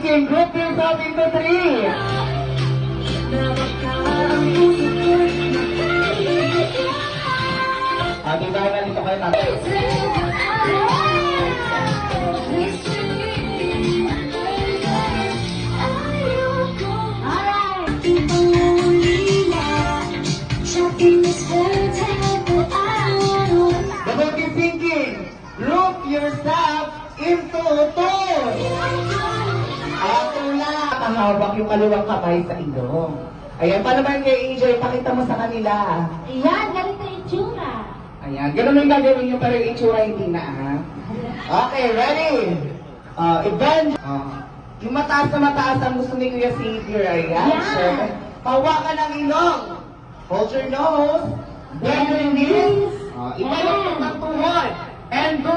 thinking. Group yourself into three. Diba na dito kayo tatay? Double keep thinking. Group yourself into two. Ako na. Pahawak yung kaluwang kamay sa ilong. Ayan, paano ba kay AJ? Pakita mo sa kanila. Ayan, ganito yung itsura. Ayan, ganun yung gagawin nyo pero yung itsura hindi na Okay, ready? Event. Yung mataas na mataas ang gusto ni Kuya Xavier. Ayan, Yeah. sure. Pawakan ng ilong. Hold your nose. Bend your knees. Ibalot yung tuhod. And do